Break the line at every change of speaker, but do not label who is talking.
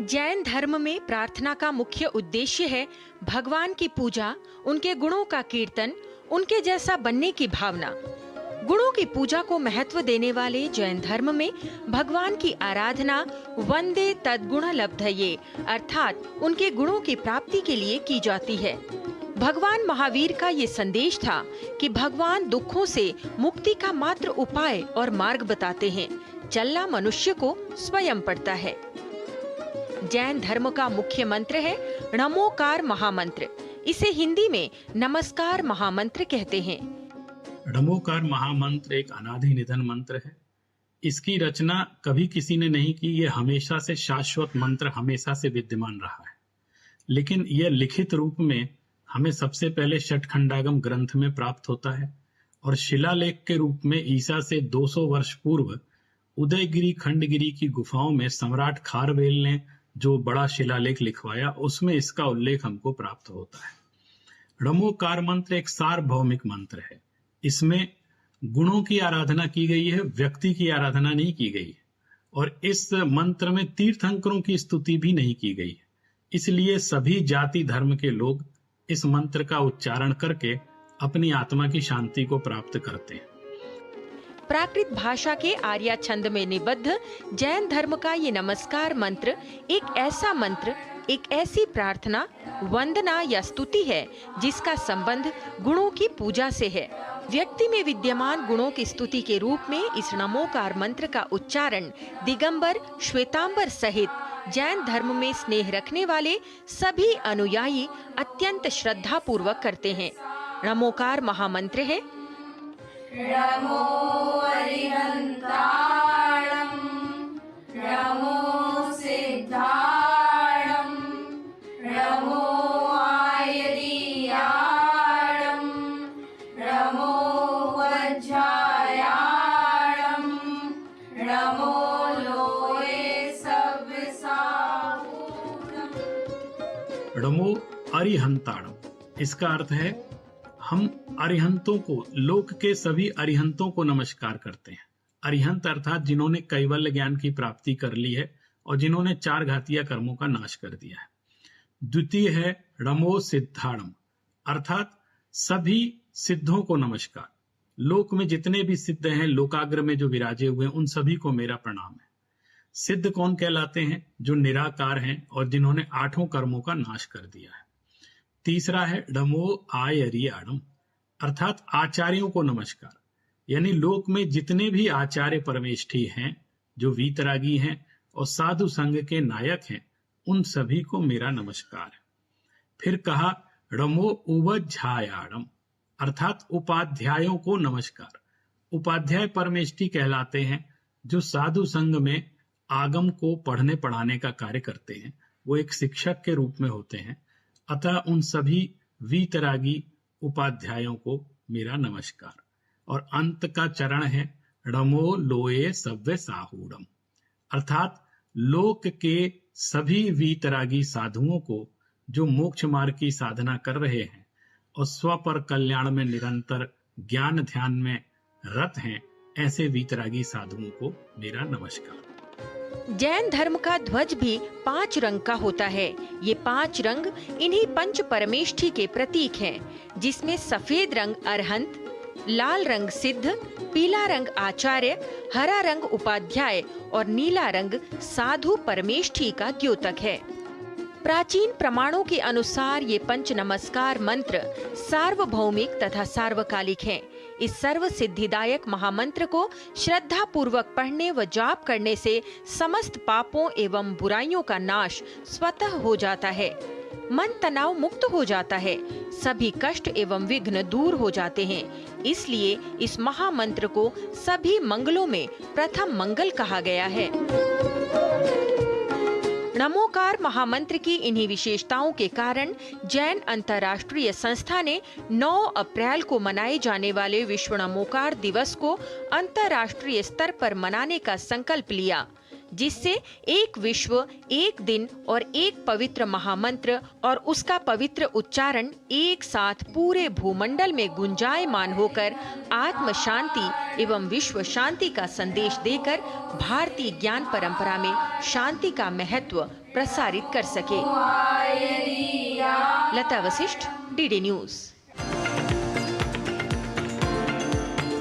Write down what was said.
जैन धर्म में प्रार्थना का मुख्य उद्देश्य है भगवान की पूजा, उनके गुणों का कीर्तन, उनके जैसा बनने की भावना। गुणों की पूजा को महत्व देने वाले जैन धर्म में भगवान की आराधना वंदे तद्गुण लब्धये अर्थात उनके गुणों की प्राप्ति के लिए की जाती है। भगवान महावीर का ये संदेश था कि भगवान दुखों से मुक्ति का मात्र उपाय और मार्ग बताते हैं। चलना मनुष्य को स्वयं पड़ता है। जैन धर्म का मुख्य मंत्र है नमोकार महामंत्र। इसे हिंदी में नमस्कार महामंत्र कहते हैं।
नमोकार महामंत्र एक अनादि निधन मंत्र है। इसकी रचना कभी किसी ने नहीं की। यह हमेशा से शाश्वत मंत्र हमेशा से विद्यमान रहा है, लेकिन यह लिखित रूप में हमें सबसे पहले षटखंडागम ग्रंथ में प्राप्त होता है और शिलालेख के रूप में ईसा से 200 वर्ष पूर्व उदयगिरी खंडगिरी की गुफाओं में सम्राट खारवेल ने जो बड़ा शिलालेख लिखवाया, उसमें इसका उल्लेख हमको प्राप्त होता है। नमोकार मंत्र एक सार्वभौमिक मंत्र है। इसमें गुणों की आराधना की गई है, व्यक्ति की आराधना नहीं की गई है। और इस मंत्र में तीर्थंकरों की स्तुति भी नहीं की गई है। इसलिए सभी जाति धर्म के लोग इस मंत्र का उच्चारण करके अपनी आत्मा की शांति को प्राप्त करते हैं।
प्राकृत भाषा के आर्या छंद में निबद्ध जैन धर्म का ये नमस्कार मंत्र एक ऐसा मंत्र, एक ऐसी प्रार्थना, वंदना या स्तुति है जिसका संबंध गुणों की पूजा से है। व्यक्ति में विद्यमान गुणों की स्तुति के रूप में इस नमोकार मंत्र का उच्चारण दिगंबर, श्वेतांबर सहित जैन धर्म में स्नेह रखने वाले सभी अनुयायी अत्यंत श्रद्धा पूर्वक करते हैं। नमोकार महामंत्र है
नमो अरिहंताणं, नमो सिद्धाणं, नमो आयर्याणं, नमो वज्रायाणं, नमो लोये सव्यसाहूणम्।
नमो अरिहंताणं इसका अर्थ है हम अरिहंतों को, लोक के सभी अरिहंतों को नमस्कार करते हैं। अरिहंत अर्थात जिन्होंने कैवल्य ज्ञान की प्राप्ति कर ली है और जिन्होंने 4 घातीय कर्मों का नाश कर दिया है। द्वितीय है नमो सिद्धाणम अर्थात सभी सिद्धों को नमस्कार। लोक में जितने भी सिद्ध हैं, लोकाग्र में जो विराजे हुए हैं, उन सभी को मेरा प्रणाम है। सिद्ध कौन कहलाते हैं? जो निराकार हैं और जिन्होंने 8 कर्मों का नाश कर दिया है। तीसरा है नमो आयर्याणम अर्थात आचार्यों को नमस्कार। यानी लोक में जितने भी आचार्य परमेष्ठी हैं, जो वीतरागी हैं और साधु संघ के नायक हैं, उन सभी को मेरा नमस्कार है। फिर कहा नमो उवज्झायाणम अर्थात उपाध्यायों को नमस्कार। उपाध्याय परमेष्ठी कहलाते हैं जो साधु संघ में आगम को पढ़ने पढ़ाने का कार्य करते हैं। वो एक शिक्षक के रूप में होते हैं। अतः उन सभी वीतरागी उपाध्यायों को मेरा नमस्कार। और अंत का चरण है नमो लोये सव्यसाहूणम् अर्थात लोक के सभी वीतरागी साधुओं को जो मोक्ष मार्ग की साधना कर रहे हैं और स्व पर कल्याण में निरंतर ज्ञान ध्यान में रत हैं, ऐसे वीतरागी साधुओं को मेरा नमस्कार।
जैन धर्म का ध्वज भी 5 रंग का होता है। ये 5 रंग इन्हीं पंच परमेष्ठी के प्रतीक हैं, जिसमें सफेद रंग अरहंत, लाल रंग सिद्ध, पीला रंग आचार्य, हरा रंग उपाध्याय और नीला रंग साधु परमेष्ठी का द्योतक है। प्राचीन प्रमाणों के अनुसार ये पंच नमस्कार मंत्र सार्वभौमिक तथा सार्वकालिक हैं। इस सर्व सिद्धिदायक महामंत्र को श्रद्धा पूर्वक पढ़ने व जाप करने से समस्त पापों एवं बुराइयों का नाश स्वतः हो जाता है। मन तनाव मुक्त हो जाता है। सभी कष्ट एवं विघ्न दूर हो जाते हैं। इसलिए इस महामंत्र को सभी मंगलों में प्रथम मंगल कहा गया है। नमोकार महामंत्र की इन्हीं विशेषताओं के कारण जैन अंतर्राष्ट्रीय संस्था ने 9 अप्रैल को मनाए जाने वाले विश्व नमोकार दिवस को अंतर्राष्ट्रीय स्तर पर मनाने का संकल्प लिया, जिससे एक विश्व, एक दिन और एक पवित्र महामंत्र और उसका पवित्र उच्चारण एक साथ पूरे भूमंडल में गुंजायमान होकर आत्म शांति एवं विश्व शांति का संदेश देकर भारतीय ज्ञान परंपरा में शांति का महत्व प्रसारित कर सके। लता वशिष्ठ, डीडी न्यूज।